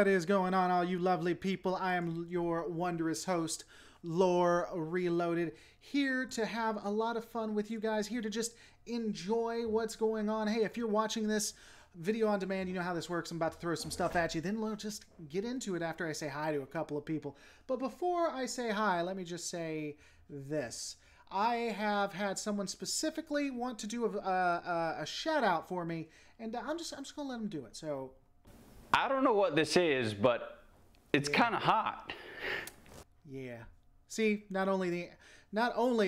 What is going on, all you lovely people? I am your wondrous host, Lore Reloaded, here to have a lot of fun with you guys, here to just enjoy what's going on. Hey, if you're watching this video on demand, you know how this works. I'm about to throw some stuff at you, then we'll just get into it after I say hi to a couple of people. But before I say hi, let me just say this. I have had someone specifically want to do a shout out for me, and I'm just gonna let them do it. So I don't know what this is, but it's kind of hot. Yeah. See, not only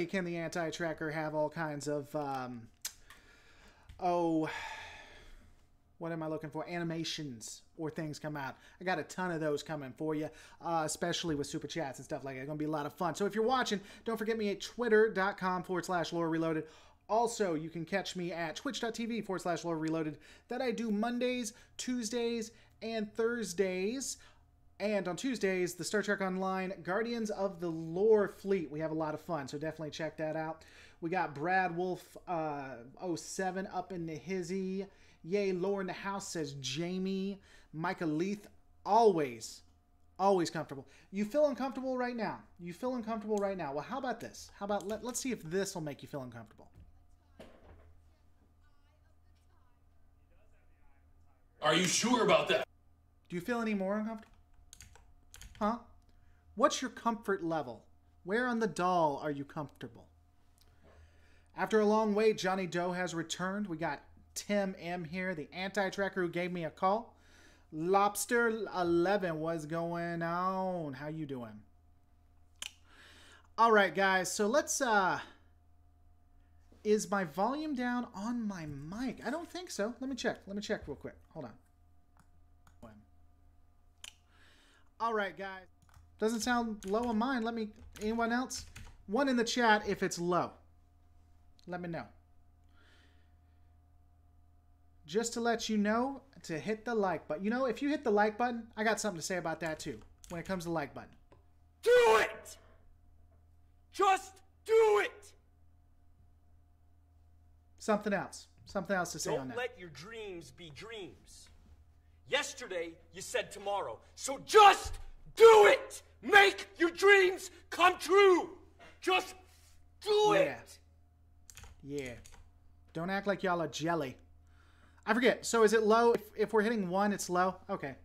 can the anti-tracker have all kinds of what am I looking for? Animations or things come out. I got a ton of those coming for you, especially with super chats and stuff like that. It's going to be a lot of fun. So if you're watching, don't forget me at twitter.com/Lore Reloaded. Also, you can catch me at twitch.tv/Lore Reloaded. That I do Mondays, Tuesdays, and Thursdays. And on Tuesdays, the Star Trek Online Guardians of the Lore Fleet. We have a lot of fun, so definitely check that out. We got Brad Wolf 07 up in the hizzy. Yay, Lore in the house, says Jamie. Micah Leith, always comfortable. You feel uncomfortable right now? You feel uncomfortable right now? Well, how about this? How about let's see if this will make you feel uncomfortable. Are you sure about that? Do you feel any more uncomfortable? Huh? What's your comfort level? Where on the doll are you comfortable? After a long wait, Johnny Doe has returned. We got Tim M here, the anti-tracker who gave me a call. Lobster11, what's going on? How you doing? All right, guys. So let's is my volume down on my mic? I don't think so. Let me check. Let me check real quick. Hold on. All right, guys. Doesn't sound low on mine. Let me, anyone else? One in the chat if it's low. Let me know. Just to let you know to hit the like button. You know, if you hit the like button, I got something to say about that too. When it comes to the like button. Do it! Just do it! Something else. Something else to say on that. Don't let your dreams be dreams. Yesterday, you said tomorrow. So just do it! Make your dreams come true! Just do it! Yeah. Don't act like y'all are jelly. I forget. So is it low? If we're hitting 1, it's low? Okay.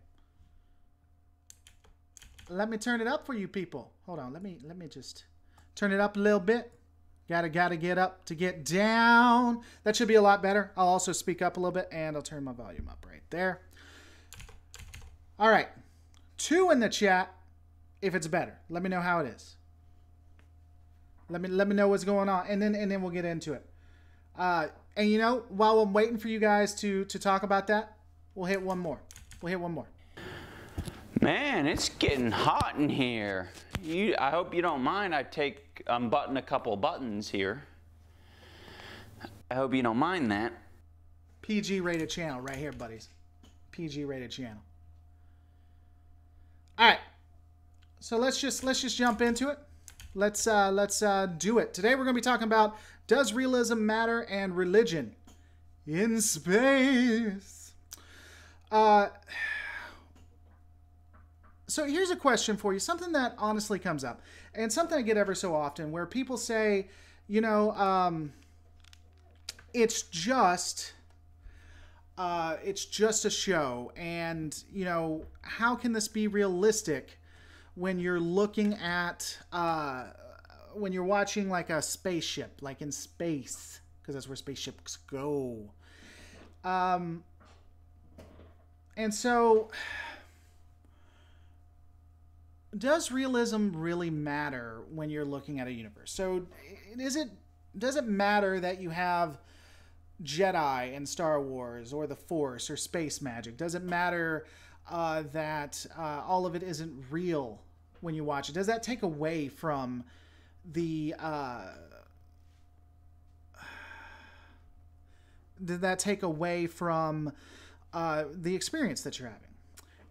Let me turn it up for you people. Hold on. Let me just turn it up a little bit. Gotta get up to get down. That should be a lot better. I'll also speak up a little bit, and I'll turn my volume up right there. All right. 2 in the chat if it's better. Let me know how it is. Let me know what's going on, and then we'll get into it. And you know, while I'm waiting for you guys to talk about that, we'll hit one more. We'll hit one more. Man, it's getting hot in here. I hope you don't mind. I'm buttoning a couple buttons here. I hope you don't mind that. PG rated channel right here, buddies. PG rated channel. All right. So let's just jump into it. Let's do it. Today we're going to be talking about, does realism matter and religion in space? So here's a question for you, something that honestly comes up, and something I get ever so often, where people say, you know, it's just a show, and you know, how can this be realistic when you're looking at when you're watching like a spaceship, like in space, because that's where spaceships go. And so, does realism really matter when you're looking at a universe? So does it matter that you have Jedi in Star Wars, or the Force, or space magic? Does it matter that all of it isn't real when you watch it? Does that take away from the experience that you're having?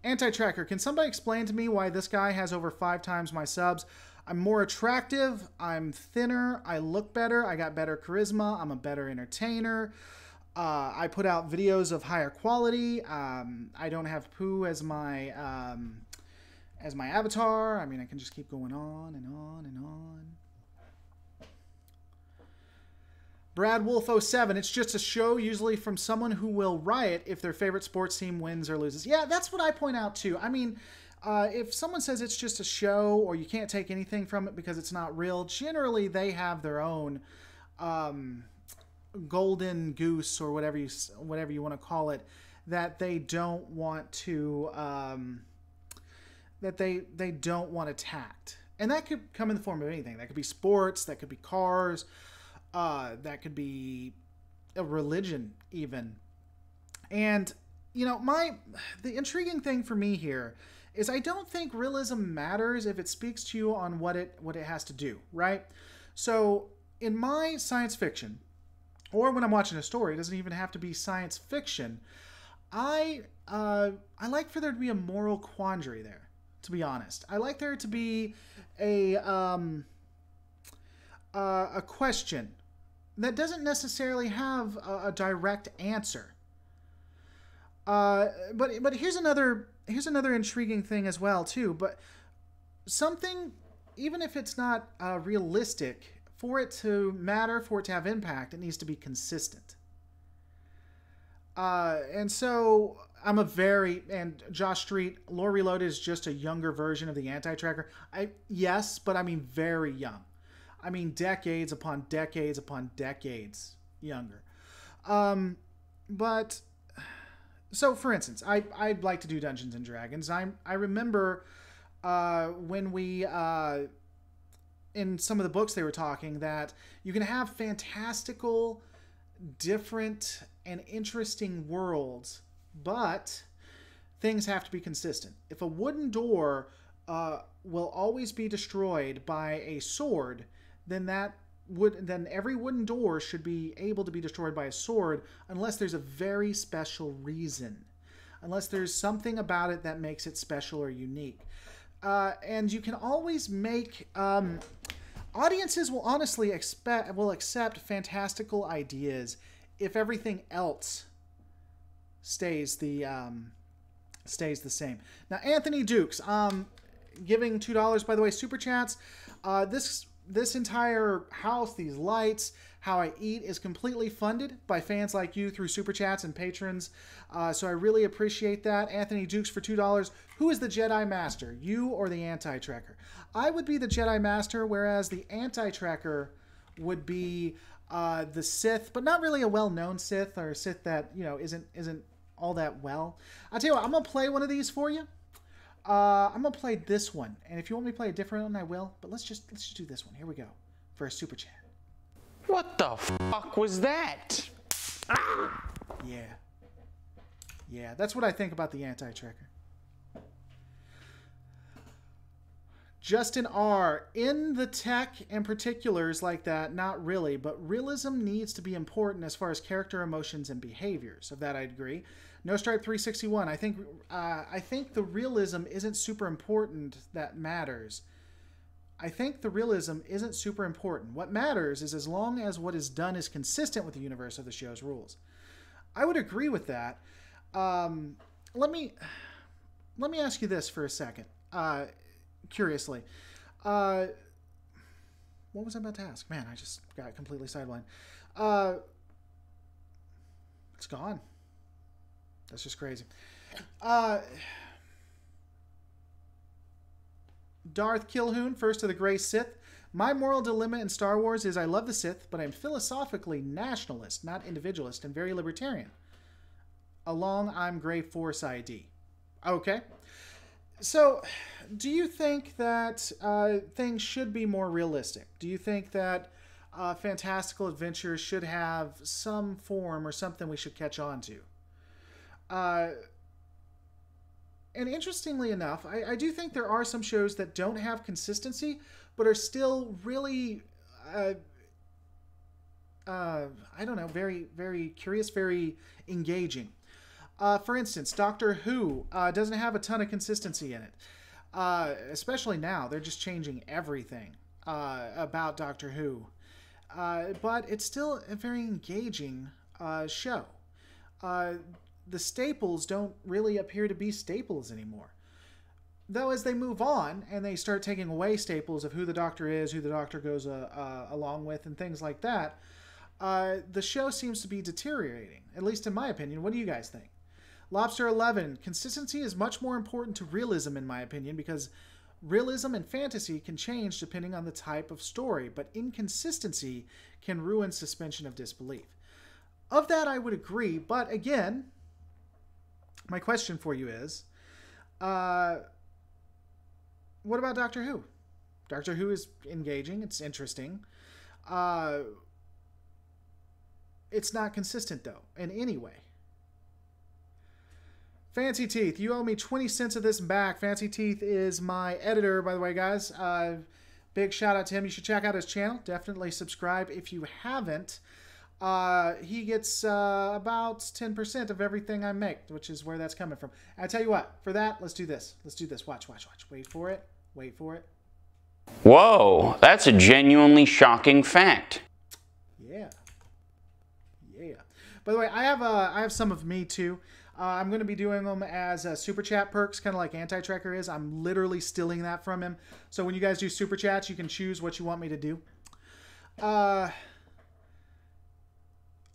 Anti-tracker, can somebody explain to me why this guy has over 5 times my subs? I'm more attractive, I'm thinner, I look better, I got better charisma, I'm a better entertainer. I put out videos of higher quality. I don't have Pooh as my avatar. I mean, I can just keep going on and on and on. Brad Wolf 07, it's just a show, usually from someone who will riot if their favorite sports team wins or loses. Yeah, that's what I point out too. I mean, if someone says it's just a show or you can't take anything from it because it's not real, generally they have their own golden goose or whatever you want to call it that they don't want to they don't want attacked. And that could come in the form of anything. That could be sports, that could be cars, that could be a religion even. And you know, the intriguing thing for me here is I don't think realism matters if it speaks to you on what it has to do, right? So in my science fiction, or when I'm watching a story, it doesn't even have to be science fiction, I like for there to be a moral quandary there, to be honest. I like there to be a question that doesn't necessarily have a direct answer. But here's another intriguing thing as well too. But something, even if it's not realistic, for it to matter, for it to have impact, it needs to be consistent. And so and Josh Street, Lore Reloaded is just a younger version of the Anti-Tracker. Yes, but I mean very young. I mean decades upon decades upon decades younger. But so for instance, I'd like to do Dungeons and Dragons. I remember when we in some of the books they were talking that you can have fantastical, different, and interesting worlds, but things have to be consistent. If a wooden door will always be destroyed by a sword, then every wooden door should be able to be destroyed by a sword unless there's a very special reason, unless there's something about it that makes it special or unique. And you can always make audiences will honestly accept fantastical ideas if everything else stays the same. Now, Anthony Dukes, giving $2, by the way, super chats. This entire house, these lights, how I eat is completely funded by fans like you through super chats and patrons. So I really appreciate that. Anthony Dukes for $2. Who is the Jedi Master, you or the Anti-Tracker? I would be the Jedi Master, whereas the Anti-Tracker would be the Sith, but not really a well-known Sith, or a Sith that, you know, isn't all that well. I'll tell you what, I'm gonna play one of these for you. I'm gonna play this one, and if you want me to play a different one, I will. But let's just do this one. Here we go for a super chat. What the fuck was that? Yeah, that's what I think about the Anti-Tracker. Justin R. In the tech and particulars like that, not really, but realism needs to be important as far as character, emotions, and behaviors. Of that, I'd agree. No Stripe 361. I think the realism isn't super important. That matters. I think the realism isn't super important. What matters is as long as what is done is consistent with the universe of the show's rules. I would agree with that. Let me ask you this for a second. Curiously, what was I about to ask? Man, I just got completely sidelined. It's gone. That's just crazy. Darth Kilhoun, first of the Grey Sith. My moral dilemma in Star Wars is I love the Sith, but I'm philosophically nationalist, not individualist, and very libertarian. Along, I'm Grey Force ID. Okay. So, do you think that things should be more realistic? Do you think that fantastical adventures should have some form or something we should catch on to? And interestingly enough, I do think there are some shows that don't have consistency, but are still really, I don't know, very, very curious, very engaging. For instance, Doctor Who doesn't have a ton of consistency in it. Especially now, they're just changing everything about Doctor Who. But it's still very engaging show. The staples don't really appear to be staples anymore. Though as they move on and they start taking away staples of who the Doctor is, who the Doctor goes along with, and things like that, the show seems to be deteriorating, at least in my opinion. What do you guys think? Lobster 11, consistency is much more important to realism, in my opinion, because realism and fantasy can change depending on the type of story, but inconsistency can ruin suspension of disbelief. Of that, I would agree, but again, my question for you is, what about Doctor Who? Doctor Who is engaging, it's interesting. It's not consistent, though, in any way. Fancy Teeth, you owe me 20 cents of this back. Fancy Teeth is my editor, by the way, guys. Big shout out to him. You should check out his channel. Definitely subscribe if you haven't. He gets about 10% of everything I make, which is where that's coming from. I tell you what, for that, let's do this. Let's do this. Watch, watch, watch. Wait for it. Wait for it. Whoa, that's a genuinely shocking fact. Yeah. Yeah. By the way, I have some of me too. I'm going to be doing them as super chat perks, kind of like Anti-Tracker is. I'm literally stealing that from him. So when you guys do super chats, you can choose what you want me to do. I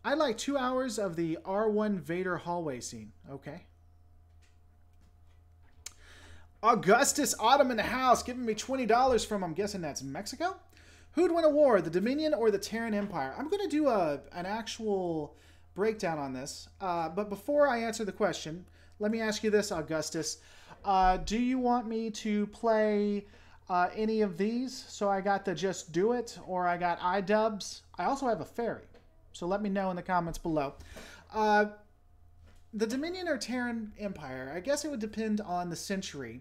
like 2 hours of the R1 Vader hallway scene. Okay. Augustus Autumn in the house, giving me $20 from, I'm guessing that's Mexico? Who'd win a war, the Dominion or the Terran Empire? I'm going to do an actual breakdown on this. But before I answer the question, let me ask you this, Augustus. Do you want me to play any of these? So I got the Just Do It, or I got iDubbbz. I also have a fairy. So let me know in the comments below. The Dominion or Terran Empire, I guess it would depend on the century.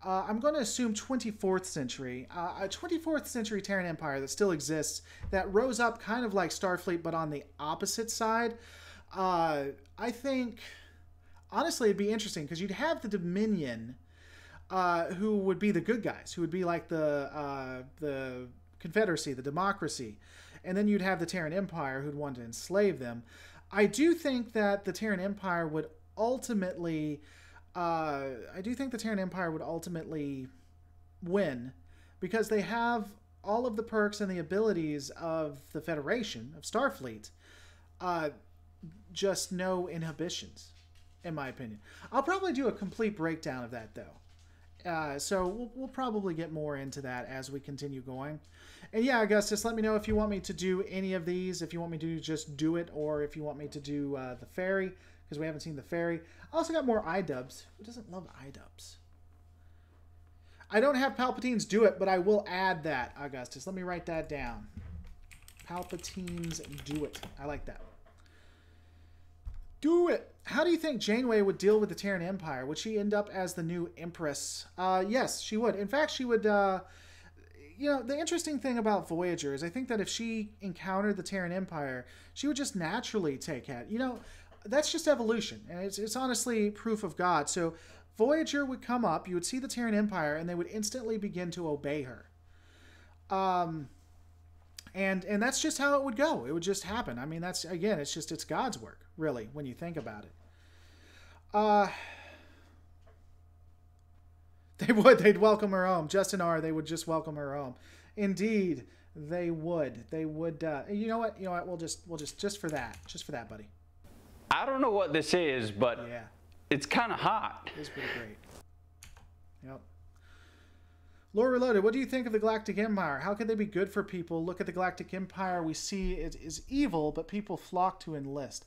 I'm going to assume 24th century. A 24th century Terran Empire that still exists, that rose up kind of like Starfleet, but on the opposite side. I think, honestly, it'd be interesting, because you'd have the Dominion, who would be the good guys, who would be like the Confederacy, the democracy. And then you'd have the Terran Empire, who'd want to enslave them. I do think that the Terran Empire would ultimately... win, because they have all of the perks and the abilities of the Federation, of Starfleet, just no inhibitions, in my opinion. I'll probably do a complete breakdown of that, though. So we'll probably get more into that as we continue going. And yeah, Augustus, let me know if you want me to do any of these, if you want me to just do it, or if you want me to do the fairy, because we haven't seen the fairy. I also got more iDubbbz. Who doesn't love iDubbbz? I don't have Palpatine's Do It, but I will add that, Augustus. Let me write that down. Palpatine's Do It. I like that. Do it. How do you think Janeway would deal with the Terran Empire? Would she end up as the new Empress? Yes, she would. In fact, she would... you know, the interesting thing about Voyager is I think that if she encountered the Terran Empire, she would just naturally take it. You know, that's just evolution. And it's honestly proof of God. So Voyager would come up, you would see the Terran Empire, and they would instantly begin to obey her. And that's just how it would go. It would just happen. I mean, that's, again, it's God's work, really, when you think about it. They'd welcome her home. Justin R., they would just welcome her home. Indeed, they would. They would, you know what? We'll just for that, buddy. I don't know what this is, but yeah, it's kind of hot. It's pretty great. Yep. Lore Reloaded, what do you think of the Galactic Empire? How could they be good for people? Look at the Galactic Empire. We see it is evil, but people flock to enlist.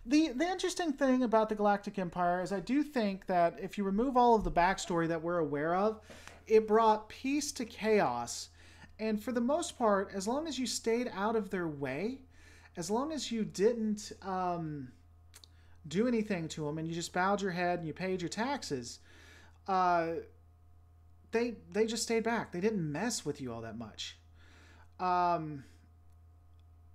The interesting thing about the Galactic Empire is I do think that if you remove all of the backstory that we're aware of, it brought peace to chaos. And for the most part, as long as you stayed out of their way, as long as you didn't do anything to them and you just bowed your head and you paid your taxes, they just stayed back. They didn't mess with you all that much.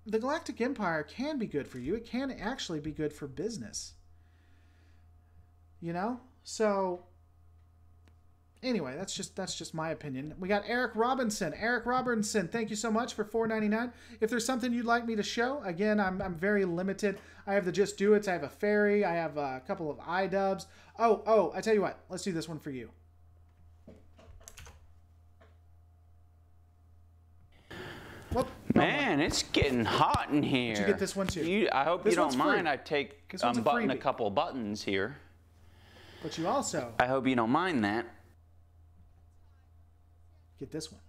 The Galactic Empire can be good for you. It can actually be good for business. You know? So, Anyway, that's just my opinion. We got Eric Robinson. Eric Robinson, thank you so much for $4.99. If there's something you'd like me to show, again, I'm very limited. I have the Just Do It's. I have a fairy. I have a couple of iDubbbz. Oh, I tell you what. Let's do this one for you. Whoop. Man, it's getting hot in here. Did you get this one too? I hope you don't mind. I unbutton a couple buttons here. But you also... I hope you don't mind that. Get this one.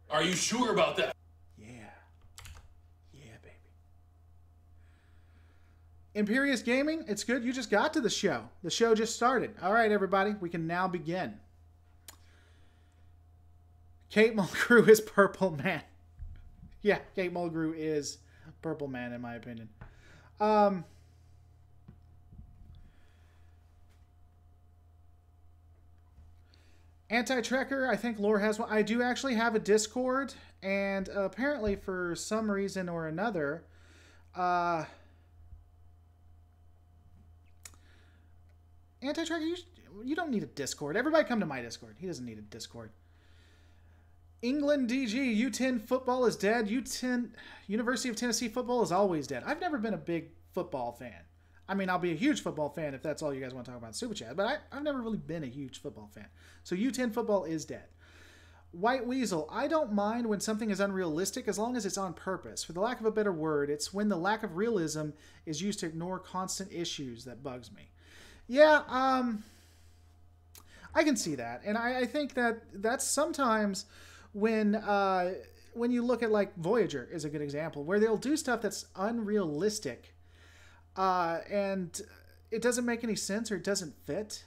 Are you sure about that? Yeah. Yeah, baby. Imperious Gaming, it's good. You just got to the show. The show just started. All right, everybody. We can now begin. Kate Mulgrew is Purple Man. Yeah, Kate Mulgrew is Purple Man, in my opinion. Anti-Trekker, I think Lore has one. I do actually have a Discord, and apparently for some reason or another, Anti-Trekker, you don't need a Discord. Everybody come to my Discord. He doesn't need a Discord. England DG, U10 football is dead. U10 University of Tennessee football is always dead. I've never been a big football fan. I mean, I'll be a huge football fan if that's all you guys want to talk about in Super Chat, but I've never really been a huge football fan. So U10 football is dead. White Weasel, I don't mind when something is unrealistic as long as it's on purpose. For the lack of a better word, it's when the lack of realism is used to ignore constant issues that bugs me. Yeah, I can see that. And I think that that's sometimes when you look at, like, Voyager is a good example, where they'll do stuff that's unrealistic, and it doesn't make any sense or it doesn't fit.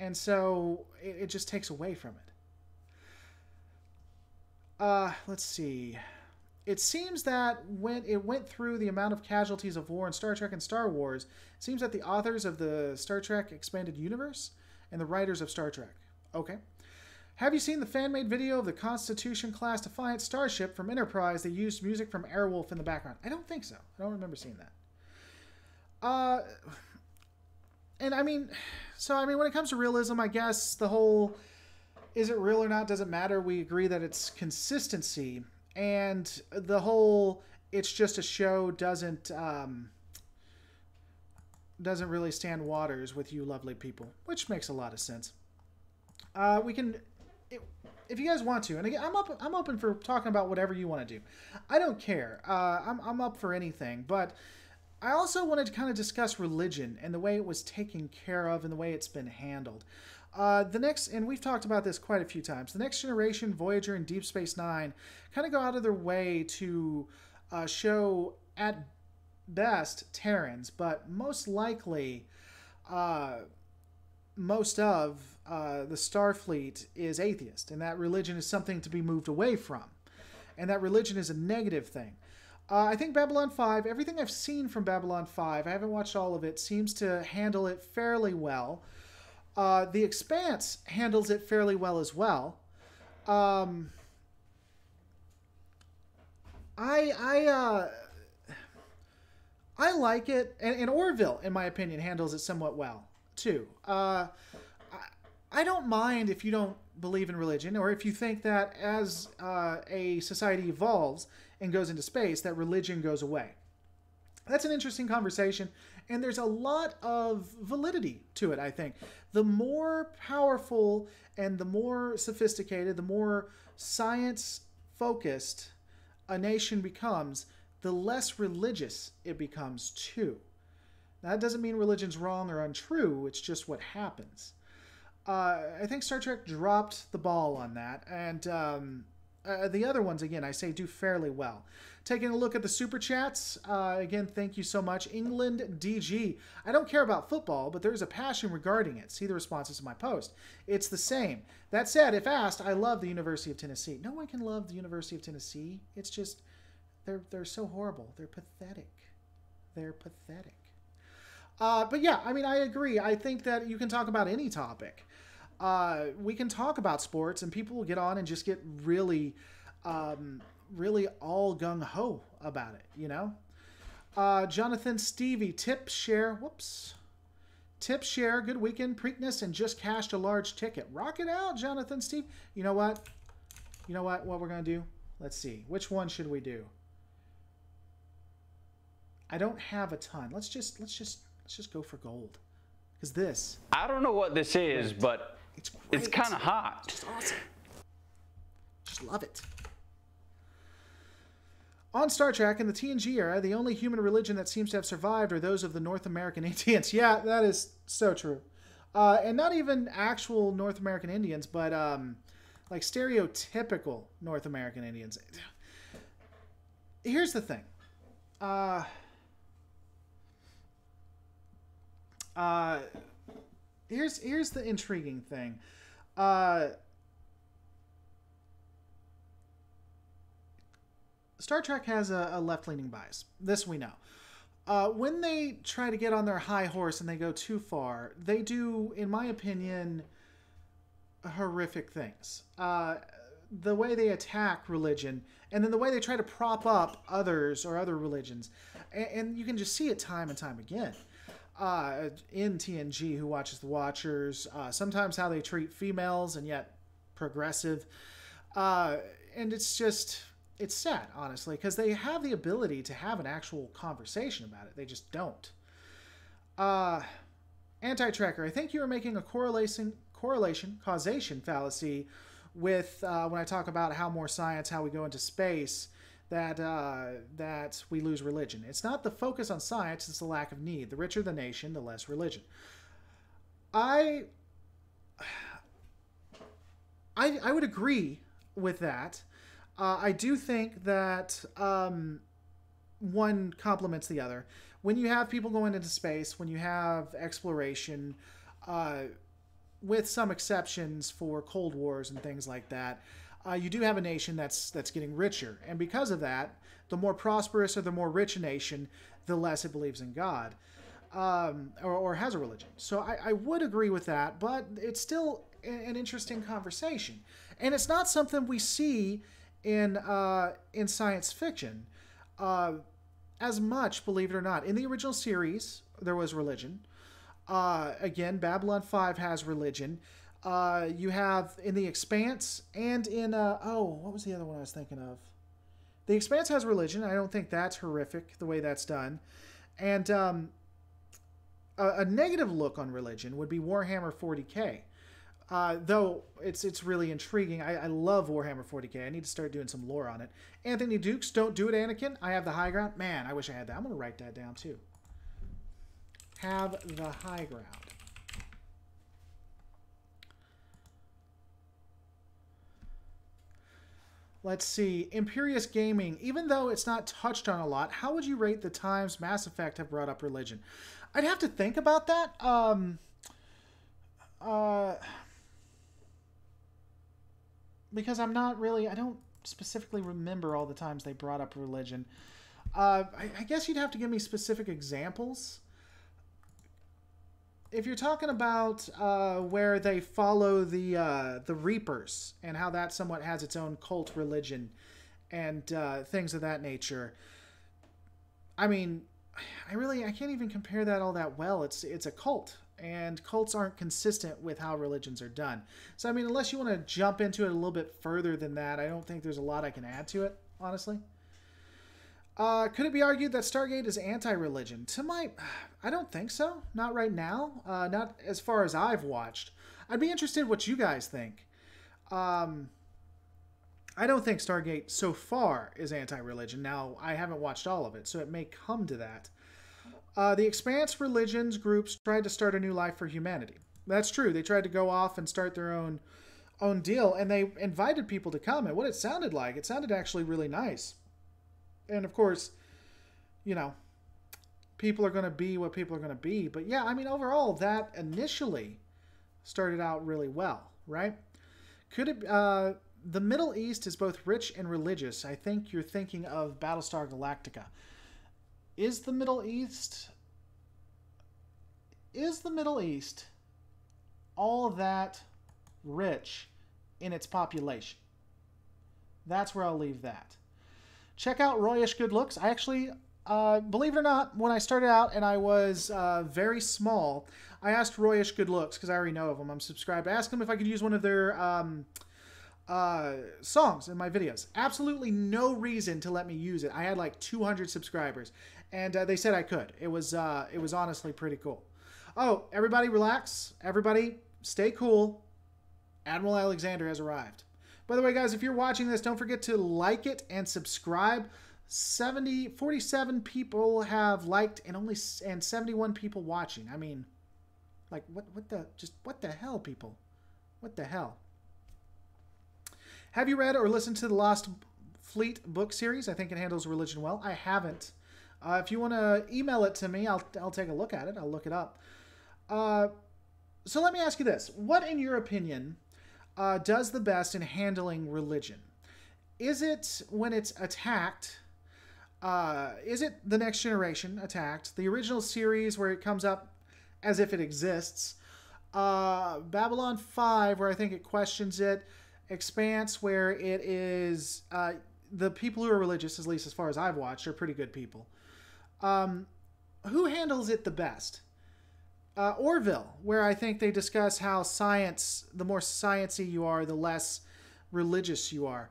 And so it just takes away from it. Let's see. It seems that when it went through the amount of casualties of war in Star Trek and Star Wars, it seems that the authors of the Star Trek Expanded Universe and the writers of Star Trek. Okay. Have you seen the fan-made video of the Constitution-class Defiant starship from Enterprise that used music from Airwolf in the background? I don't think so. I don't remember seeing that. And I mean, when it comes to realism, I guess the whole, is it real or not, doesn't matter. We agree that it's consistency. And the whole, it's just a show doesn't really stand waters with you lovely people, which makes a lot of sense. We can, if you guys want to, and again, I'm open for talking about whatever you want to do. I don't care. I'm up for anything, but I also wanted to kind of discuss religion and the way it was taken care of and the way it's been handled. The next, and we've talked about this quite a few times, the Next Generation, Voyager, and Deep Space Nine kind of go out of their way to show, at best, Terrans, but most likely, most of the Starfleet is atheist, and that religion is something to be moved away from, and that religion is a negative thing. I think Babylon 5, everything I've seen from Babylon 5, I haven't watched all of it, seems to handle it fairly well. The Expanse handles it fairly well as well. I like it, and Orville, in my opinion, handles it somewhat well, too. I don't mind if you don't believe in religion, or if you think that as a society evolves and goes into space, that religion goes away. That's an interesting conversation, and there's a lot of validity to it, I think. The more powerful and the more sophisticated, the more science-focused a nation becomes, the less religious it becomes, too. That doesn't mean religion's wrong or untrue, it's just what happens. I think Star Trek dropped the ball on that, and the other ones, again, I say do fairly well. Taking a look at the Super Chats, again, thank you so much. England DG. I don't care about football, but there's a passion regarding it. See the responses to my post. It's the same. That said, if asked, I love the University of Tennessee. No one can love the University of Tennessee. It's just, they're so horrible. They're pathetic. They're pathetic. But yeah, I mean, I agree. I think that you can talk about any topic. We can talk about sports, and people will get on and just get really, really all gung-ho about it, you know? Jonathan Stevie, tip Tip share, good weekend, Preakness, and just cashed a large ticket. Rock it out, Jonathan, Steve. You know what? You know what we're going to do? Let's see. Which one should we do? I don't have a ton. Let's just go for gold. Because this... I don't know what this is, but it's kind of hot. It's awesome. Just love it. On Star Trek, in the TNG era, the only human religion that seems to have survived are those of the North American Indians. Yeah, that is so true. And not even actual North American Indians, but like stereotypical North American Indians. Here's the thing. Here's the intriguing thing. Star Trek has a left-leaning bias. This we know. When they try to get on their high horse and they go too far, they do, in my opinion, horrific things. The way they attack religion, and then the way they try to prop up others or other religions. And you can just see it time and time again. In TNG, Who Watches the Watchers, sometimes how they treat females, and yet progressive. And it's just... It's sad, honestly, because they have the ability to have an actual conversation about it. They just don't. Anti-Trekker, I think you are making a causation fallacy with when I talk about how more science, how we go into space, that we lose religion. It's not the focus on science, it's the lack of need. The richer the nation, the less religion. I would agree with that. I do think that one complements the other. When you have people going into space, when you have exploration, with some exceptions for Cold Wars and things like that, you do have a nation that's getting richer. And because of that, the more prosperous or the more rich a nation, the less it believes in God, or has a religion. So I would agree with that, but it's still an interesting conversation. And it's not something we see in science fiction as much, believe it or not. In the original series, there was religion. Again, Babylon 5 has religion. You have in The Expanse and in what was the other one I was thinking of? The Expanse has religion. I don't think that's horrific the way that's done. And a negative look on religion would be Warhammer 40K. Though it's really intriguing. I love Warhammer 40K. I need to start doing some lore on it. Anthony Dukes, Don't Do It, Anakin. I have the high ground. Man, I wish I had that. I'm going to write that down too. Have the high ground. Let's see. Imperious Gaming. Even though it's not touched on a lot, how would you rate the times Mass Effect have brought up religion? I'd have to think about that. Because I'm not really, I don't specifically remember all the times they brought up religion. I guess you'd have to give me specific examples. If you're talking about where they follow the Reapers and how that somewhat has its own cult religion and things of that nature, I mean, I can't even compare that all that well. It's a cult. And cults aren't consistent with how religions are done. So, I mean, unless you want to jump into it a little bit further than that, I don't think there's a lot I can add to it, honestly. Could it be argued that Stargate is anti-religion? I don't think so. Not right now. Not as far as I've watched. I'd be interested what you guys think. I don't think Stargate so far is anti-religion. Now, I haven't watched all of it, so it may come to that. The Expanse religions groups tried to start a new life for humanity. That's true. They tried to go off and start their own deal, and they invited people to come. And what it sounded like, it sounded actually really nice. And of course, you know, people are going to be what people are going to be. But yeah, I mean, overall, that initially started out really well, right? Could it? The Middle East is both rich and religious. I think you're thinking of Battlestar Galactica. Is the Middle East all that rich in its population? That's where I'll leave that. Check out Royish Good Looks. I actually believe it or not, when I started out and I was very small, I asked Royish Good Looks, because I already know of them. I'm subscribed. I asked them if I could use one of their songs in my videos. Absolutely no reason to let me use it. I had like 200 subscribers, and they said I could. It was honestly pretty cool. Oh, everybody relax. Everybody stay cool. Admiral Alexander has arrived. By the way, guys, if you're watching this, don't forget to like it and subscribe. 47 people have liked and 71 people watching. I mean, like, what the hell, people? What the hell? Have you read or listened to the Lost Fleet book series? I think it handles religion well. I haven't. If you want to email it to me, I'll take a look at it. I'll look it up. So let me ask you this. What, in your opinion, does the best in handling religion? Is it when it's attacked? Is it The Next Generation attacked? The original series where it comes up as if it exists? Babylon 5 where I think it questions it? Expanse where it is... the people who are religious, at least as far as I've watched, are pretty good people. Who handles it the best? Orville, where I think they discuss how science, the more sciencey you are, the less religious you are.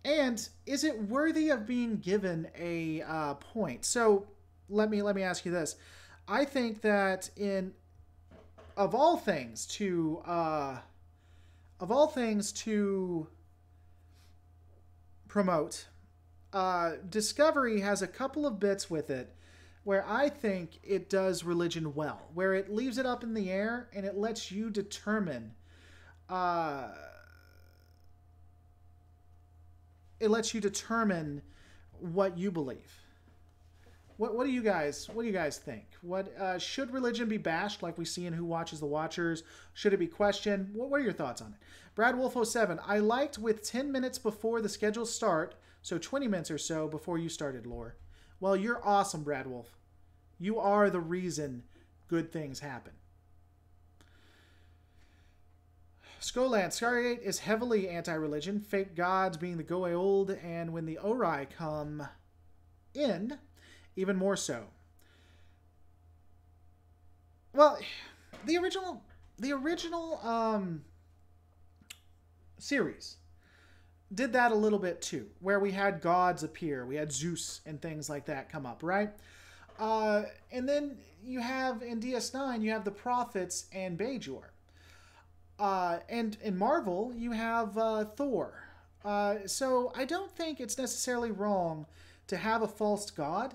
And is it worthy of being given a point? So let me ask you this. I think that of all things to promote, Discovery has a couple of bits with it where I think it does religion well, where it leaves it up in the air and it lets you determine what you believe. What do you guys think? What should religion be bashed like we see in Who Watches the Watchers? Should it be questioned? What are your thoughts on it? Brad Wolf 07, I liked with 10 minutes before the scheduled start, so 20 minutes or so before you started, Lore. Well, you're awesome, Brad Wolf. You are the reason good things happen. Skoland, Stargate is heavily anti-religion, fake gods being the Goa'uld, and when the Ori come in, even more so. Well, the original series did that a little bit too, where we had gods appear, we had Zeus and things like that come up, right? And then you have in DS9 you have the prophets and Bajor. And in Marvel, you have Thor. So I don't think it's necessarily wrong to have a false god,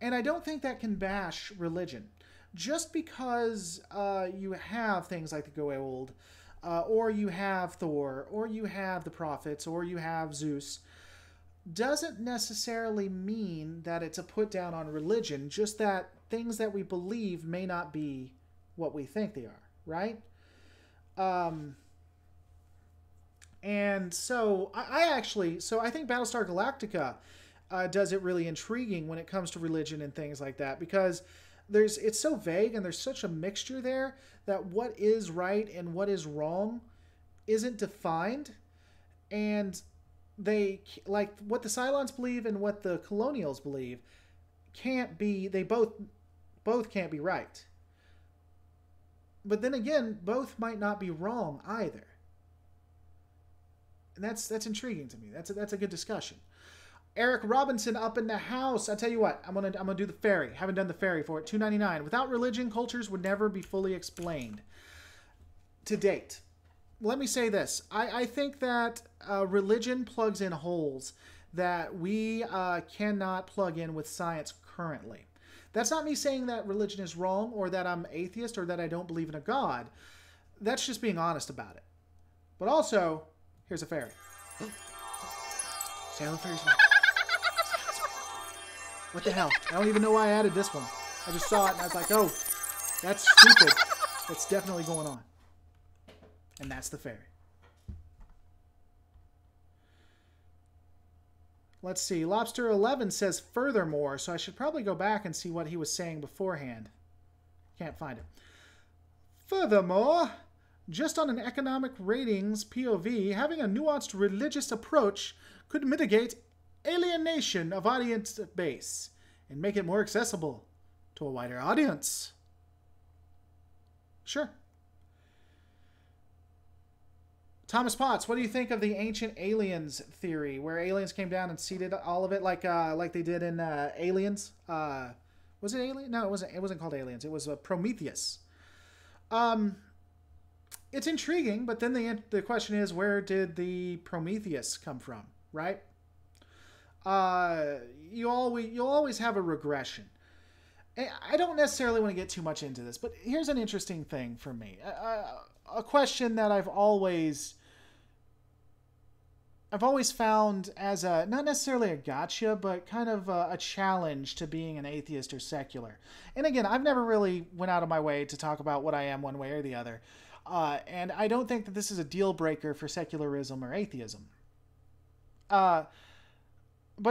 and I don't think that can bash religion. Just because you have things like the Goa'uld, or you have Thor, or you have the prophets, or you have Zeus, doesn't necessarily mean that it's a put down on religion, just that things that we believe may not be what we think they are, right? And so I think Battlestar Galactica does it really intriguing when it comes to religion and things like that, because it's so vague and there's such a mixture there that what is right and what is wrong isn't defined, and they, like, what the Cylons believe and what the Colonials believe can't be, they both can't be right. But then again, both might not be wrong either. And that's intriguing to me. That's a good discussion. Eric Robinson up in the house. I tell you what, I'm gonna do the fairy. Haven't done the fairy for it. $2.99. Without religion, cultures would never be fully explained. To date. Let me say this. I think that religion plugs in holes that we cannot plug in with science currently. That's not me saying that religion is wrong or that I'm atheist or that I don't believe in a god. That's just being honest about it. But also, here's a fairy. Sailor Fairy's one. What the hell? I don't even know why I added this one. I just saw it and I was like, oh, that's stupid. That's definitely going on. And that's the fairy. Let's see. Lobster 11 says furthermore, so I should probably go back and see what he was saying beforehand. Can't find it. Furthermore, just on an economic ratings POV, having a nuanced religious approach could mitigate alienation of audience base and make it more accessible to a wider audience. Sure. Thomas Potts, what do you think of the ancient aliens theory, where aliens came down and seeded all of it, like they did in Aliens? Was it Alien? No, it wasn't. It wasn't called Aliens. It was Prometheus. It's intriguing, but then the question is, where did the Prometheus come from, right? You'll always have a regression. I don't necessarily want to get too much into this, but here's an interesting thing for me. A question that I've always found as a, not necessarily a gotcha, but kind of a challenge to being an atheist or secular. And again, I've never really went out of my way to talk about what I am one way or the other. And I don't think that this is a deal breaker for secularism or atheism. But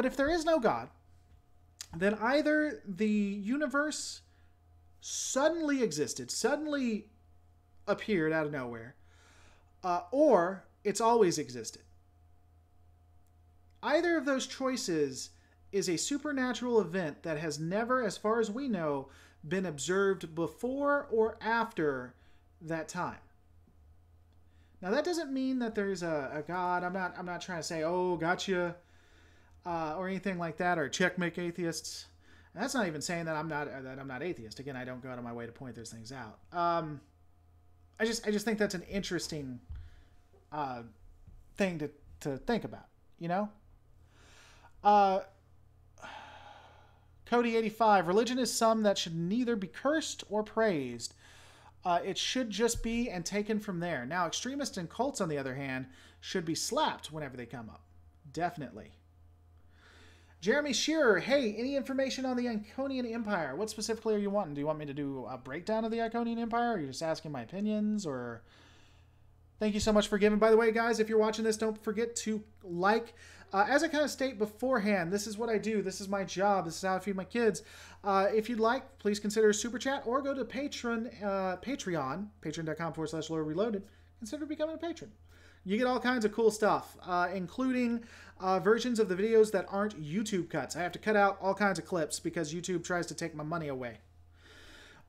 if there is no God, then either the universe suddenly existed, suddenly appeared out of nowhere, or it's always existed. Either of those choices is a supernatural event that has never, as far as we know, been observed before or after that time. Now, that doesn't mean that there's a God. I'm not trying to say, oh, gotcha, or anything like that, or checkmate atheists. And that's not even saying that I'm not atheist. Again, I don't go out of my way to point those things out. I just think that's an interesting thing to think about, you know? Cody85, religion is some that should neither be cursed or praised. It should just be and taken from there. Now, extremists and cults, on the other hand, should be slapped whenever they come up. Definitely. Jeremy Shearer, hey, any information on the Iconian Empire? What specifically are you wanting? Do you want me to do a breakdown of the Iconian Empire? Or are you just asking my opinions? Or thank you so much for giving. By the way, guys, if you're watching this, don't forget to like. As I kind of state beforehand, this is what I do. This is my job. This is how I feed my kids. If you'd like, please consider a super chat or go to Patreon, patreon.com/Lord Reloaded. Consider becoming a patron. You get all kinds of cool stuff, including versions of the videos that aren't YouTube cuts. I have to cut out all kinds of clips because YouTube tries to take my money away.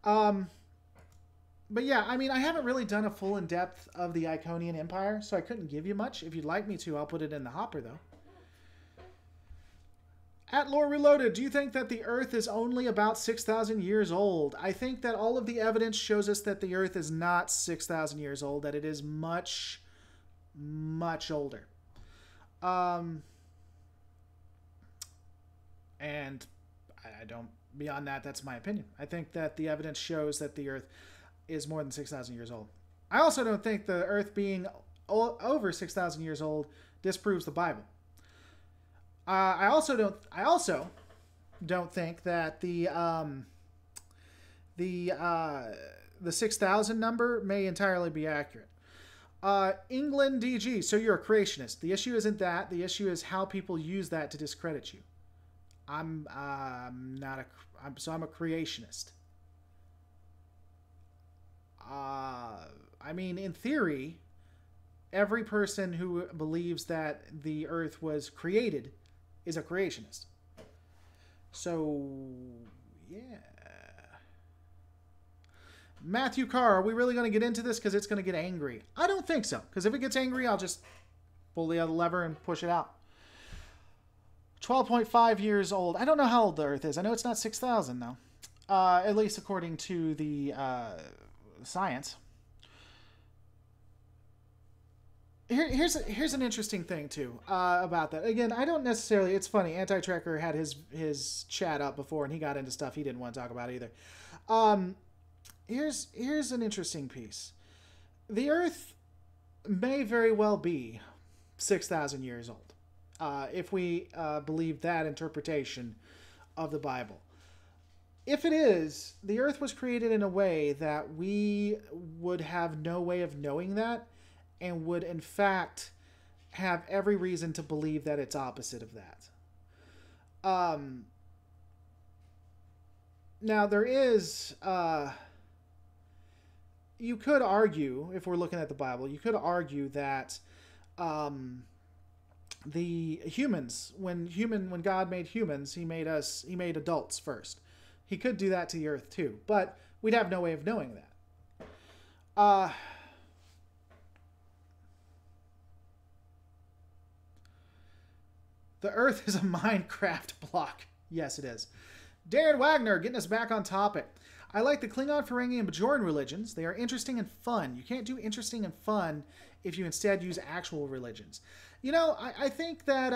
But yeah, I mean, I haven't really done a full in-depth of the Iconian Empire, so I couldn't give you much. If you'd like me to, I'll put it in the hopper, though. At Lore Reloaded, do you think that the Earth is only about 6,000 years old? I think that all of the evidence shows us that the Earth is not 6,000 years old, that it is much, much older. And I don't, beyond that, that's my opinion. I think that the evidence shows that the Earth is more than 6,000 years old. I also don't think the Earth being over 6,000 years old disproves the Bible. I also don't think that the 6,000 number may entirely be accurate. England DG, so you're a creationist. The issue isn't that. The issue is how people use that to discredit you. I'm a creationist. I mean, in theory, every person who believes that the Earth was created is a creationist. So, yeah. Matthew Carr, are we really going to get into this because it's going to get angry? I don't think so, because if it gets angry, I'll just pull the other lever and push it out. 12.5 years old. I don't know how old the Earth is. I know it's not 6,000, though. At least according to the science. Here's an interesting thing too about that. Again, I don't necessarily. It's funny. Anti-Trekker had his chat up before, and he got into stuff he didn't want to talk about either. Here's an interesting piece. The Earth may very well be 6,000 years old, if we believe that interpretation of the Bible. If it is, the Earth was created in a way that we would have no way of knowing that, and would, in fact, have every reason to believe that it's opposite of that. Now, there is... you could argue, if we're looking at the Bible, you could argue that the humans. When God made humans, he made adults first. He could do that to the earth too, but we'd have no way of knowing that. The earth is a Minecraft block. Yes, it is. Darren Wagner getting us back on topic. I like the Klingon, Ferengi, and Bajoran religions. They are interesting and fun. You can't do interesting and fun if you instead use actual religions. You know, I think that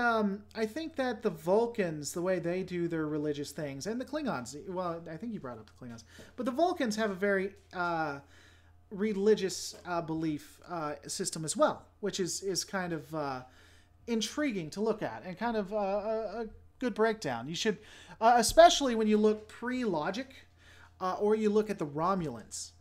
the Vulcans, the way they do their religious things, and the Klingons, well, I think you brought up the Klingons, but the Vulcans have a very religious belief system as well, which is kind of intriguing to look at and kind of a good breakdown. You should, especially when you look pre-Logic, or you look at the Romulans.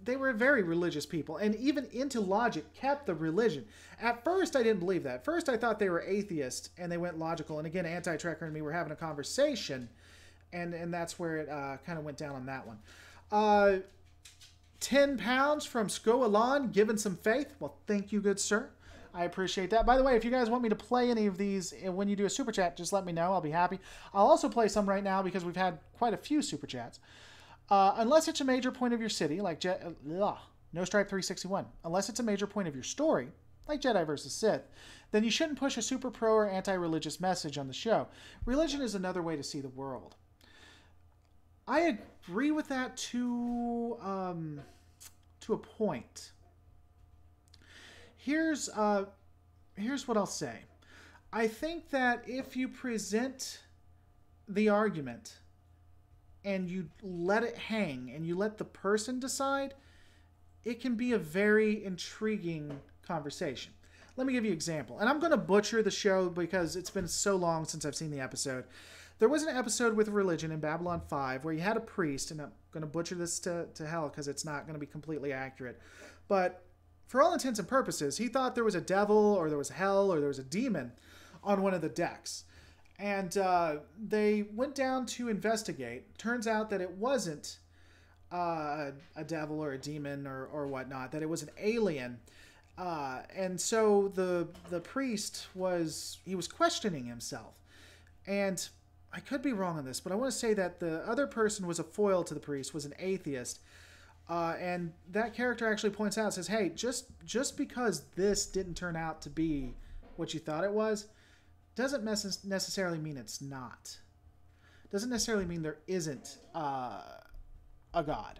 They were very religious people, and even into Logic kept the religion. At first, I didn't believe that. First, I thought they were atheist, and they went logical. And again, Anti-Trekker and me were having a conversation, and that's where it kind of went down on that one. 10 pounds from Skoalan, given some faith. Well, thank you, good sir. I appreciate that. By the way, if you guys want me to play any of these when you do a super chat, just let me know. I'll be happy. I'll also play some right now because we've had quite a few super chats. Unless it's a major point of your city, like No Stripe 361. Unless it's a major point of your story, like Jedi vs. Sith, then you shouldn't push a super pro or anti-religious message on the show. Religion is another way to see the world. I agree with that to a point. Here's what I'll say. I think that if you present the argument and you let it hang and you let the person decide, it can be a very intriguing conversation. Let me give you an example. And I'm going to butcher the show because it's been so long since I've seen the episode. There was an episode with religion in Babylon 5 where you had a priest, and I'm going to butcher this to hell because it's not going to be completely accurate. But for all intents and purposes, he thought there was a devil or there was hell or there was a demon on one of the decks. And they went down to investigate. Turns out that it wasn't a devil or a demon or whatnot, that it was an alien. And so the priest was questioning himself. And I could be wrong on this, but I want to say that the other person was a foil to the priest, was an atheist. And that character actually points out, says, hey, just because this didn't turn out to be what you thought it was, doesn't necessarily mean it's not. Doesn't necessarily mean there isn't a God.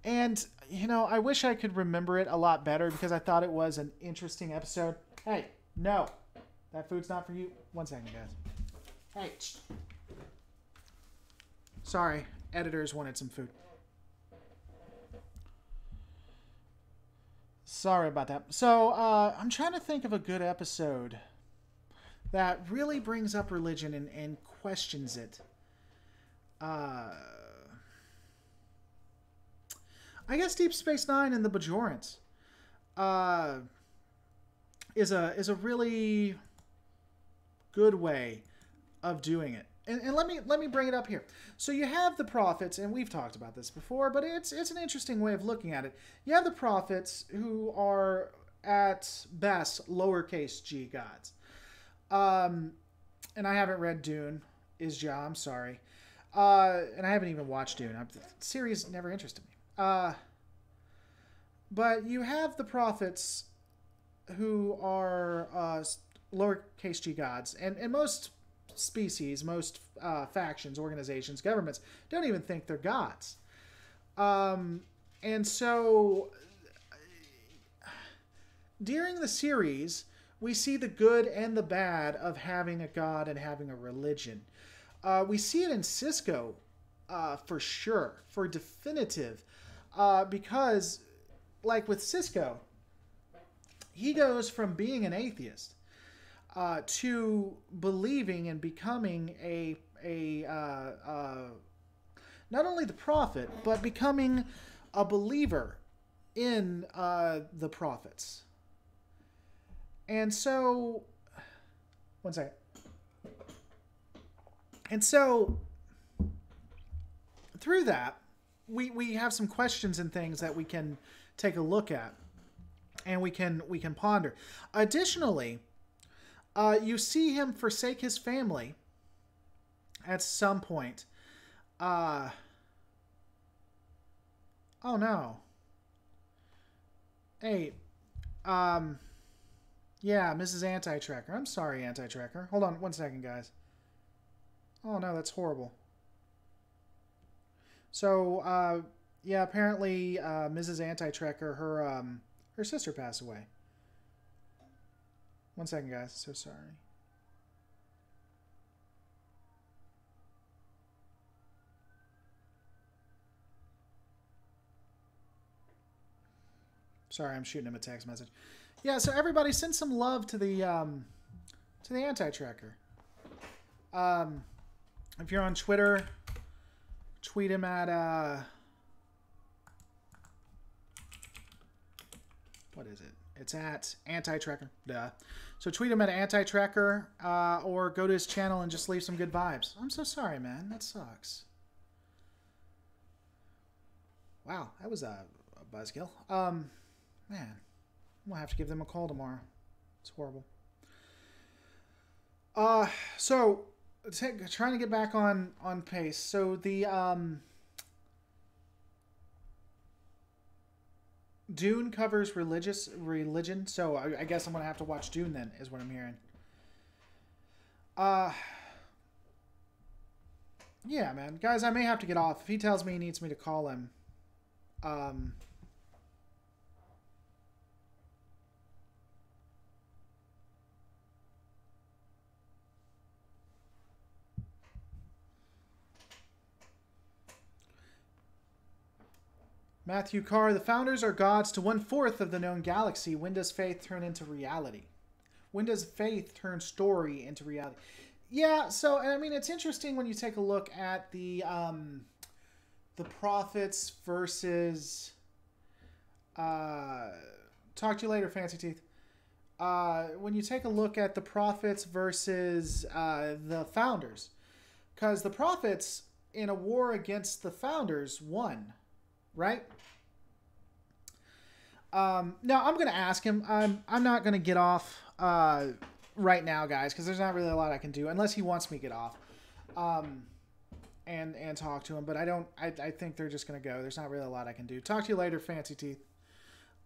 And, you know, I wish I could remember it a lot better because I thought it was an interesting episode. Hey, no. That food's not for you. 1 second, guys. Hey. Sorry, editors wanted some food. Sorry about that. So, I'm trying to think of a good episode that really brings up religion and questions it. I guess Deep Space Nine and the Bajorans is a really good way of doing it. And let me bring it up here. So you have the prophets, and we've talked about this before, but it's an interesting way of looking at it. You have the prophets who are at best lowercase g gods. And I haven't read Dune, I'm sorry. And I haven't even watched Dune. The series never interested me. But you have the prophets who are lowercase g gods, and most species, most factions, organizations, governments don't even think they're gods. And so during the series, we see the good and the bad of having a god and having a religion. We see it in Cisco for sure, for definitive, because like with Cisco, he goes from being an atheist to believing and becoming not only the prophet, but becoming a believer in the prophets. And so, 1 second. And so, through that, we have some questions and things that we can take a look at, and we can ponder. Additionally, You see him forsake his family at some point. Oh no. Hey, yeah, Mrs. Anti-Tracker. I'm sorry, Anti-Tracker. Hold on 1 second, guys. Oh no, that's horrible. So, yeah, apparently, Mrs. Anti-Tracker, her sister passed away. 1 second, guys. So sorry. Sorry, I'm shooting him a text message. Yeah, so everybody send some love to the Anti-Tracker. If you're on Twitter, tweet him at what is it? It's at Anti-Tracker. Duh. So tweet him at Anti-Tracker, or go to his channel and just leave some good vibes. I'm so sorry, man. That sucks. Wow, that was a buzzkill. Man, I'm gonna have to give them a call tomorrow. It's horrible. So trying to get back on pace. So the Dune covers religion. So I guess I'm gonna have to watch Dune then, is what I'm hearing. Yeah, man, guys, I may have to get off. If he tells me he needs me to call him, Matthew Carr, the founders are gods to 1/4 of the known galaxy. When does faith turn into reality? When does faith turn story into reality? Yeah, so, and I mean, it's interesting when you take a look at the prophets versus, talk to you later, Fancy Teeth. When you take a look at the prophets versus the founders, because the prophets in a war against the founders won, right? Now I'm going to ask him. I'm not going to get off right now, guys, because there's not really a lot I can do unless he wants me to get off and talk to him. But I think they're just going to go. There's not really a lot I can do. Talk to you later, Fancy Teeth.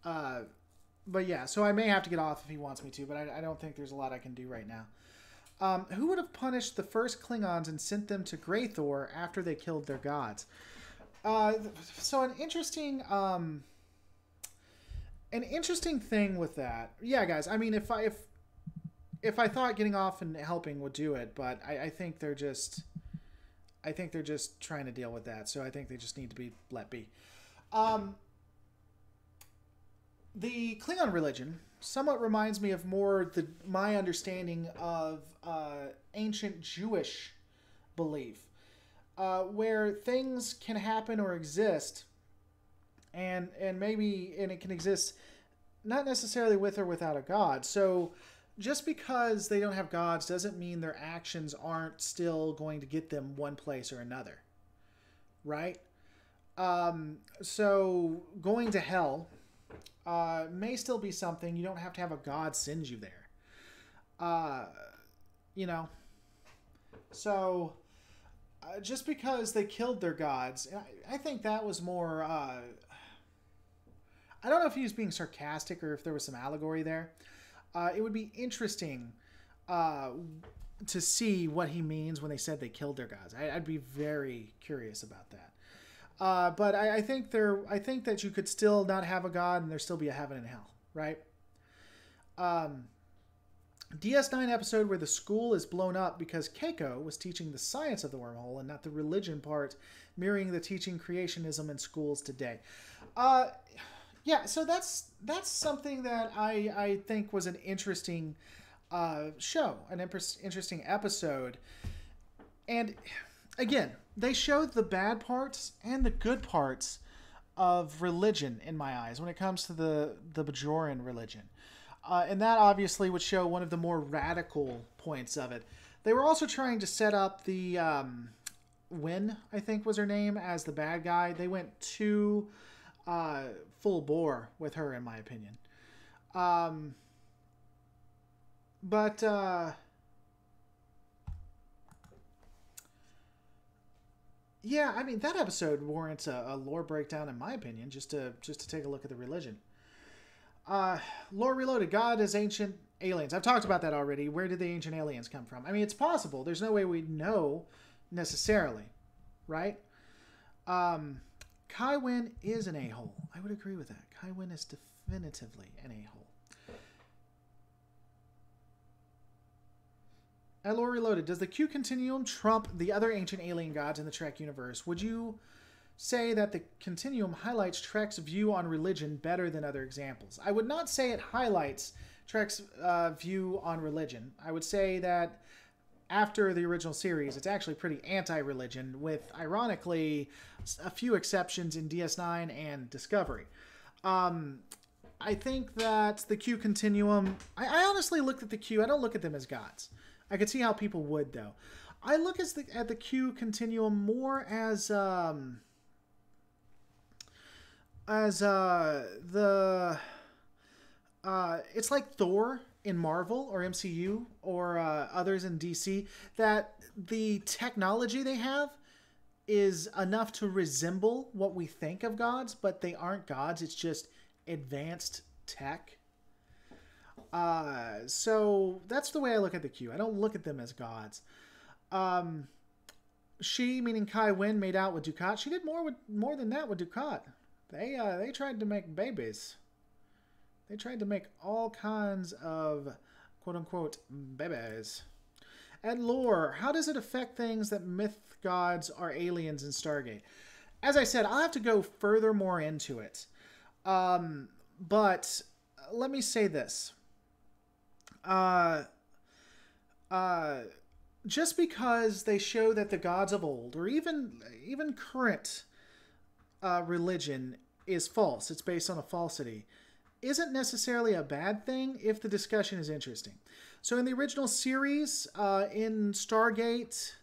But yeah, so I may have to get off if he wants me to, but I don't think there's a lot I can do right now. Who would have punished the first Klingons and sent them to Greythor after they killed their gods? So an interesting thing with that. Yeah, guys, I mean, if I thought getting off and helping would do it, but I think they're just trying to deal with that. So I think they just need to be let be. The Klingon religion somewhat reminds me of my understanding of ancient Jewish belief, where things can happen or exist, and it can exist not necessarily with or without a god. So just because they don't have gods doesn't mean their actions aren't still going to get them one place or another, right? So going to hell may still be something. You don't have to have a god send you there. You know, so just because they killed their gods, I think that was more, I don't know if he was being sarcastic or if there was some allegory there. It would be interesting to see what he means when they said they killed their gods. I'd be very curious about that. But I think that you could still not have a god and there still be a heaven and hell, right? DS9 episode where the school is blown up because Keiko was teaching the science of the wormhole and not the religion part, mirroring the teaching creationism in schools today. Yeah, so that's something that I think was an interesting show, an interesting episode. And again, they showed the bad parts and the good parts of religion in my eyes when it comes to the Bajoran religion. And that obviously would show one of the more radical points of it. They were also trying to set up the Wynn, I think was her name, as the bad guy. They went too full bore with her, in my opinion. But yeah, I mean, that episode warrants a lore breakdown, in my opinion, just to take a look at the religion. Lore Reloaded, God is ancient aliens. I've talked about that already. Where did the ancient aliens come from? I mean, it's possible. There's no way we know necessarily, right? Kai Wynn is an a-hole. I would agree with that. Kai Wynn is definitively an a-hole. At Lore Reloaded, does the Q Continuum trump the other ancient alien gods in the Trek universe? Would you say that the Continuum highlights Trek's view on religion better than other examples? I would not say it highlights Trek's view on religion. I would say that after the original series, it's actually pretty anti-religion, with, ironically, a few exceptions in DS9 and Discovery. I think that the Q Continuum... I honestly looked at the Q. I don't look at them as gods. I could see how people would, though. I look at the Q Continuum more as it's like Thor in Marvel or MCU or others in DC, that the technology they have is enough to resemble what we think of gods, but they aren't gods. It's just advanced tech. So that's the way I look at the Q. I don't look at them as gods. She, meaning Kai Wynn, made out with Dukat. She did more than that with Dukat. They tried to make babies. They tried to make all kinds of quote-unquote babies. And lore, how does it affect things that myth gods are aliens in Stargate? As I said, I'll have to go further more into it. But let me say this. Just because they show that the gods of old, or even current religion, is false, it's based on a falsity, isn't necessarily a bad thing if the discussion is interesting. So in the original series, in Stargate,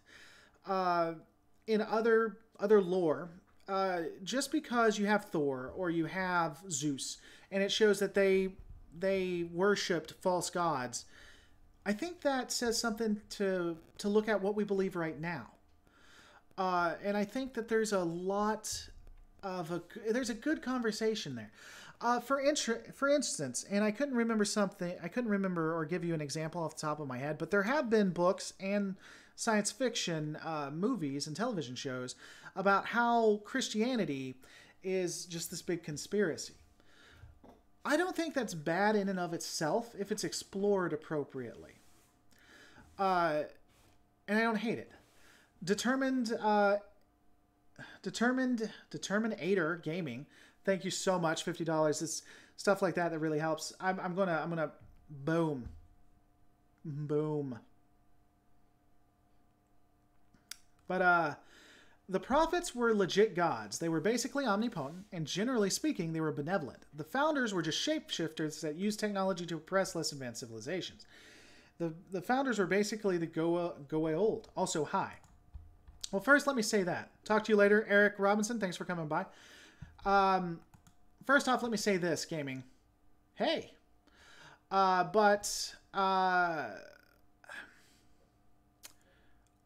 in other lore, just because you have Thor or you have Zeus, and it shows that they worshipped false gods, I think that says something to look at what we believe right now. And I think that there's a lot of there's a good conversation there. For instance, and I couldn't remember or give you an example off the top of my head, but there have been books and science fiction movies and television shows about how Christianity is just this big conspiracy. I don't think that's bad in and of itself if it's explored appropriately. And I don't hate it. Determinator Gaming, thank you so much. $50. It's stuff like that really helps. I'm gonna boom. But the prophets were legit gods. They were basically omnipotent, and generally speaking, they were benevolent. The founders were just shapeshifters that used technology to oppress less advanced civilizations. The founders were basically the go away old. Also, hi. Well, first, let me say that. Talk to you later, Eric Robinson. Thanks for coming by. First off, let me say this, gaming. Hey. I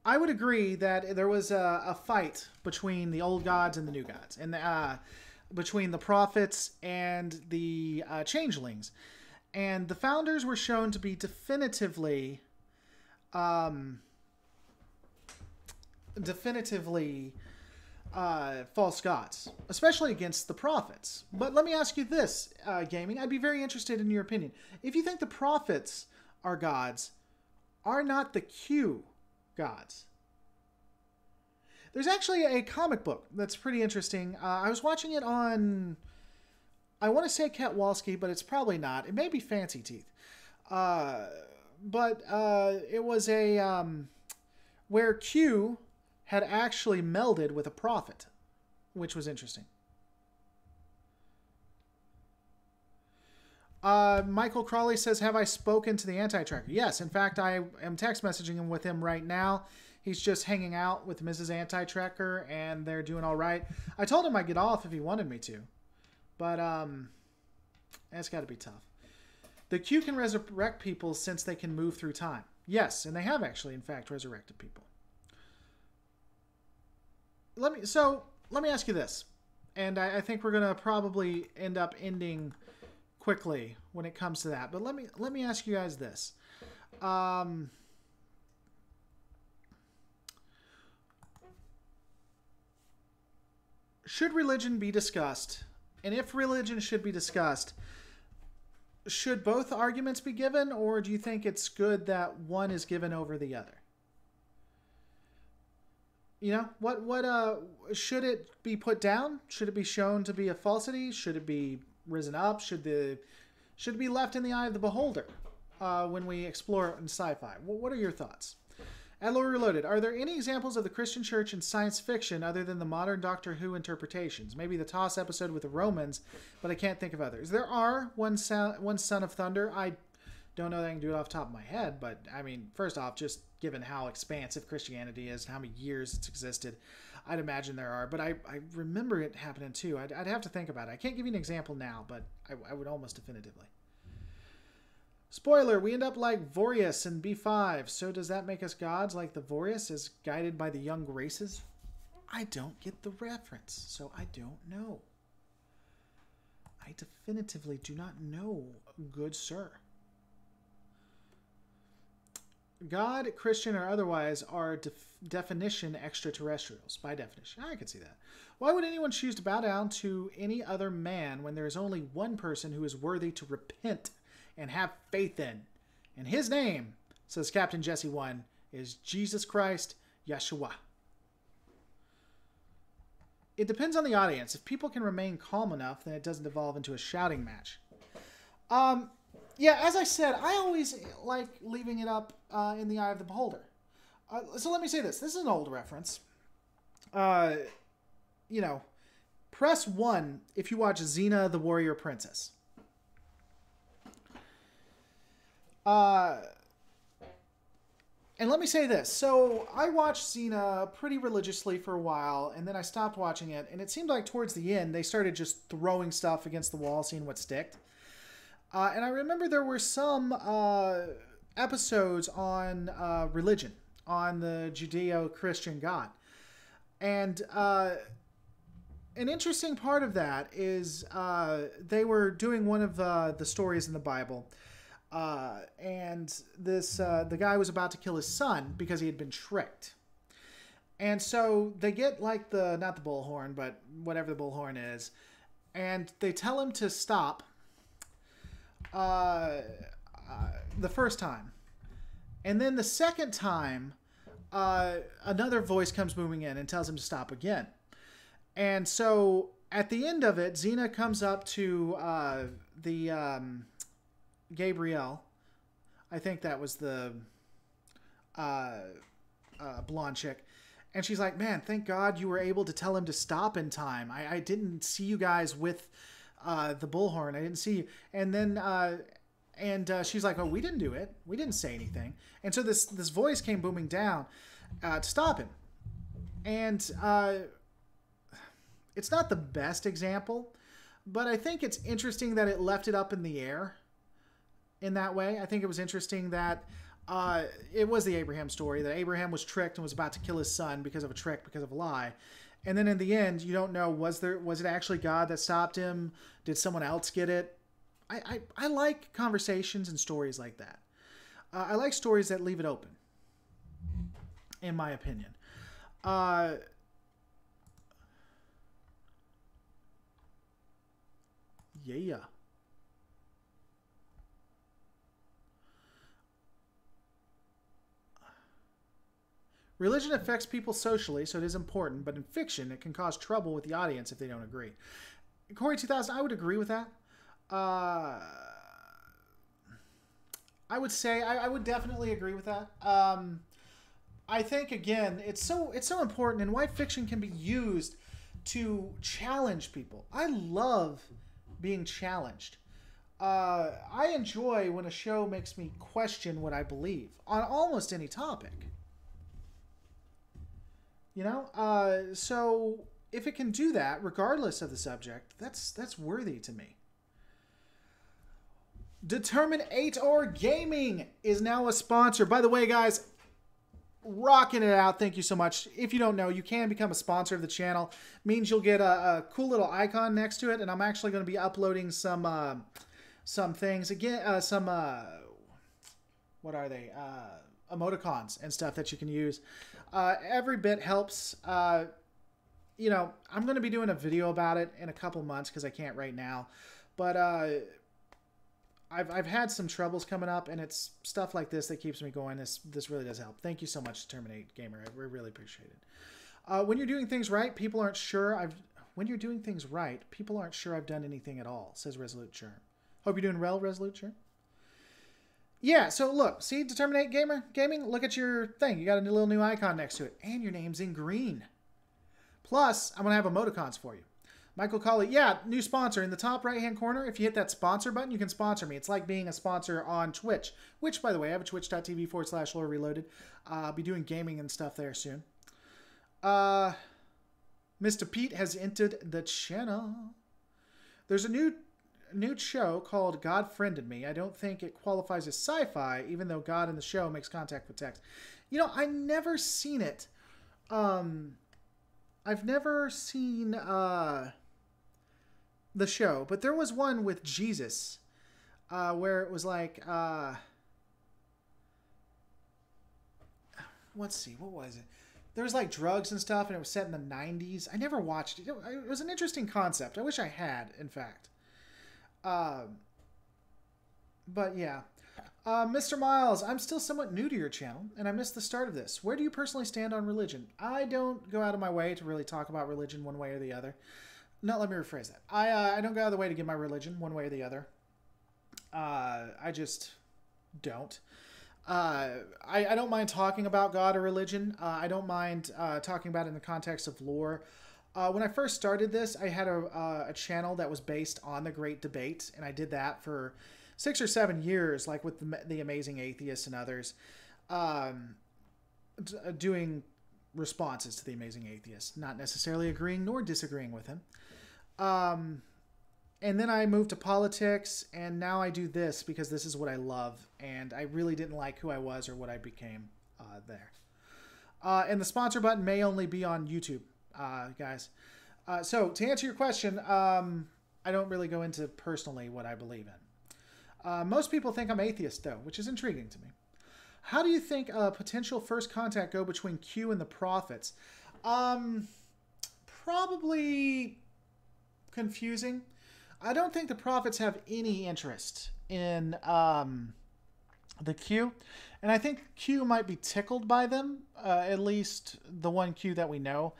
would agree that there was a fight between the old gods and the new gods, and between the prophets and the changelings. And the founders were shown to be definitively false gods, especially against the prophets. But let me ask you this, gaming. I'd be very interested in your opinion. If you think the prophets are gods, are not the Q gods? There's actually a comic book that's pretty interesting. I was watching it on, I want to say Ketwalski, but it's probably not. It may be Fancy Teeth. But it was a where Q had actually melded with a prophet, which was interesting. Michael Crawley says, have I spoken to the anti-tracker? Yes, in fact, I am text messaging him with him right now. He's just hanging out with Mrs. Anti-Tracker, and they're doing all right. I told him I'd get off if he wanted me to. But, that's got to be tough. The Q can resurrect people since they can move through time. Yes, and they have actually, in fact, resurrected people. Let me ask you this, and I think we're gonna probably end up ending quickly when it comes to that. But let me ask you guys this. Should religion be discussed? And if religion should be discussed, should both arguments be given, or do you think it's good that one is given over the other? You know, what should it be put down? Should it be shown to be a falsity? Should it be risen up? Should it be left in the eye of the beholder when we explore it in sci-fi? What are your thoughts? At Lore Reloaded, are there any examples of the Christian church in science fiction other than the modern Doctor Who interpretations? Maybe the TOS episode with the Romans, but I can't think of others. There are one Son of Thunder. I don't know that I can do it off the top of my head, but I mean, first off, just given how expansive Christianity is and how many years it's existed, I'd imagine there are. But I remember it happening too. I'd have to think about it. I can't give you an example now, but I would almost definitively. Spoiler, we end up like Vorius in B5. So does that make us gods like the Vorius as guided by the young races? I don't get the reference, so I don't know. I definitively do not know, good sir. God, Christian, or otherwise are definition extraterrestrials, by definition. I could see that. Why would anyone choose to bow down to any other man when there is only one person who is worthy to repent and have faith in? And his name, says Captain Jesse 1, is Jesus Christ, Yeshua. It depends on the audience. If people can remain calm enough, then it doesn't evolve into a shouting match. Yeah, as I said, I always like leaving it up in the eye of the beholder. So let me say this. This is an old reference. You know, press 1 if you watch Xena the Warrior Princess. And let me say this. So I watched Xena pretty religiously for a while, and then I stopped watching it, and it seemed like towards the end they started just throwing stuff against the wall, seeing what sticked. And I remember there were some episodes on religion, on the Judeo-Christian God. And an interesting part of that is they were doing one of the stories in the Bible. And the guy was about to kill his son because he had been tricked. And so they get like not the bullhorn, but whatever the bullhorn is. And they tell him to stop the first time. And then the second time, another voice comes booming in and tells him to stop again. And so at the end of it, Xena comes up to the Gabrielle. I think that was the blonde chick. And she's like, man, thank God you were able to tell him to stop in time. I didn't see you guys with the bullhorn. I didn't see you. And then she's like, oh, we didn't do it. We didn't say anything. And so this voice came booming down to stop him. And it's not the best example, but I think it's interesting that it left it up in the air in that way. I think it was interesting that it was the Abraham story, that Abraham was tricked and was about to kill his son because of a trick, because of a lie. And then in the end, you don't know, was it actually God that stopped him? Did someone else get it? I like conversations and stories like that. I like stories that leave it open, in my opinion. Yeah. Religion affects people socially, so it is important, but in fiction, it can cause trouble with the audience if they don't agree. Corey 2000, I would agree with that. I would say I would definitely agree with that. I think again, it's so important, and why fiction can be used to challenge people. I love being challenged. I enjoy when a show makes me question what I believe on almost any topic. You know, so if it can do that, regardless of the subject, that's worthy to me. Determinator Gaming is now a sponsor. By the way, guys, rocking it out. Thank you so much. If you don't know, you can become a sponsor of the channel. Means you'll get a cool little icon next to it, and I'm actually going to be uploading some things again. What are they? Emoticons and stuff that you can use. Every bit helps. You know, I'm going to be doing a video about it in a couple months because I can't right now, but I've had some troubles coming up, and it's stuff like this that keeps me going. This really does help. Thank you so much, Terminate Gamer. I really appreciate it. When you're doing things right, people aren't sure I've done anything at all, says Resolute Churn. Hope you're doing well, Resolute Churn. Yeah, so look, see, Determinate Gaming, look at your thing. You got a little new icon next to it, and your name's in green. Plus, I'm going to have emoticons for you. Michael Colley, yeah, new sponsor. In the top right-hand corner, if you hit that sponsor button, you can sponsor me. It's like being a sponsor on Twitch, which, by the way, I have a twitch.tv/Lore Reloaded. I'll be doing gaming and stuff there soon. Mr. Pete has entered the channel. There's a new show called God Friended Me. I don't think it qualifies as sci-fi, even though God in the show makes contact with text. You know, I never seen it. I've never seen the show, but there was one with Jesus where it was like, let's see, what was it? There was like drugs and stuff, and it was set in the 90s. I never watched it. It was an interesting concept. I wish I had, in fact. But yeah. Mr. Miles, I'm still somewhat new to your channel, and I missed the start of this. Where do you personally stand on religion? I don't go out of my way to really talk about religion one way or the other. No, let me rephrase that. I don't go out of the way to give my religion one way or the other. I just don't. I don't mind talking about God or religion. I don't mind talking about it in the context of lore. When I first started this, I had a channel that was based on the Great Debate, and I did that for 6 or 7 years, like with the Amazing Atheist and others, doing responses to the Amazing Atheist, not necessarily agreeing nor disagreeing with him. And then I moved to politics, and now I do this because this is what I love, and I really didn't like who I was or what I became there. And the sponsor button may only be on YouTube, guys. So to answer your question, I don't really go into personally what I believe in. Most people think I'm atheist, though, which is intriguing to me. How do you think a potential first contact go between Q and the Prophets? Probably confusing. I don't think the Prophets have any interest in the Q. And I think Q might be tickled by them, at least the one Q that we know.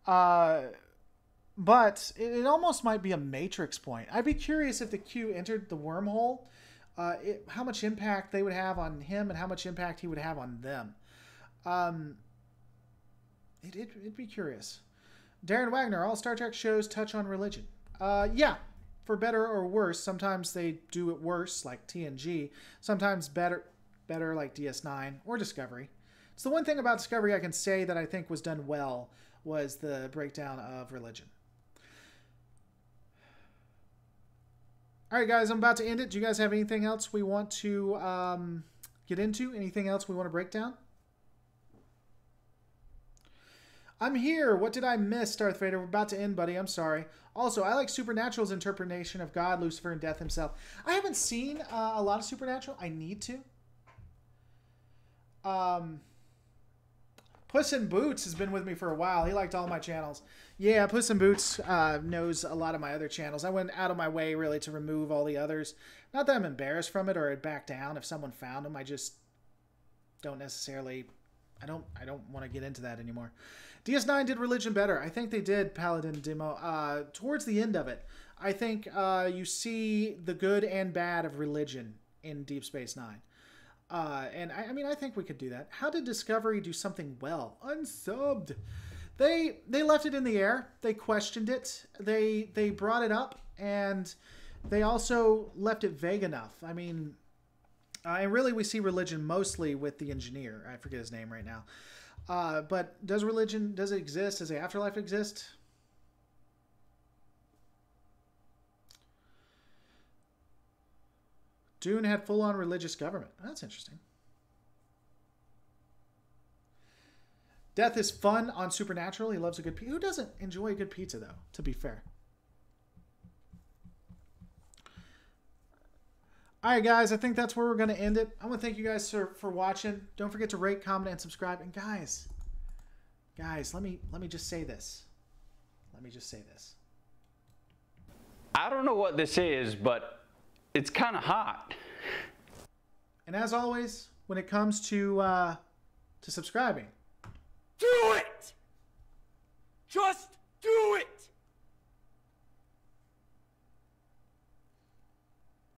But it almost might be a Matrix point. I'd be curious if the Q entered the wormhole, how much impact they would have on him and how much impact he would have on them. It'd be curious. Darren Wagner, all Star Trek shows touch on religion. Yeah, for better or worse. Sometimes they do it worse, like TNG. Sometimes better like DS9 or Discovery. It's the one thing about Discovery I can say that I think was done well was the breakdown of religion. All right, guys, I'm about to end it. Do you guys have anything else we want to get into? Anything else we want to break down? I'm here. What did I miss, Darth Vader? We're about to end, buddy. I'm sorry. Also, I like Supernatural's interpretation of God, Lucifer, and Death himself. I haven't seen a lot of Supernatural. I need to. Puss in Boots has been with me for a while. He liked all my channels. Yeah, Puss in Boots knows a lot of my other channels. I went out of my way, really, to remove all the others. Not that I'm embarrassed from it or I'd back down if someone found them. I just don't necessarily... I don't want to get into that anymore. DS9 did religion better. I think they did, Paladin Demo. Towards the end of it, I think you see the good and bad of religion in Deep Space Nine. And I mean, I think we could do that. How did Discovery do something well? Unsubbed. They left it in the air. They questioned it. They brought it up, and they also left it vague enough. I mean, and really we see religion mostly with the engineer. I forget his name right now. But does it exist? Does the afterlife exist? Dune had full-on religious government. That's interesting. Death is fun on Supernatural. He loves a good pizza. Who doesn't enjoy a good pizza, though, to be fair? All right, guys, I think that's where we're going to end it. I want to thank you guys for watching. Don't forget to rate, comment, and subscribe. And guys, let me just say this. I don't know what this is, but it's kind of hot. And as always, when it comes to subscribing, do it! Just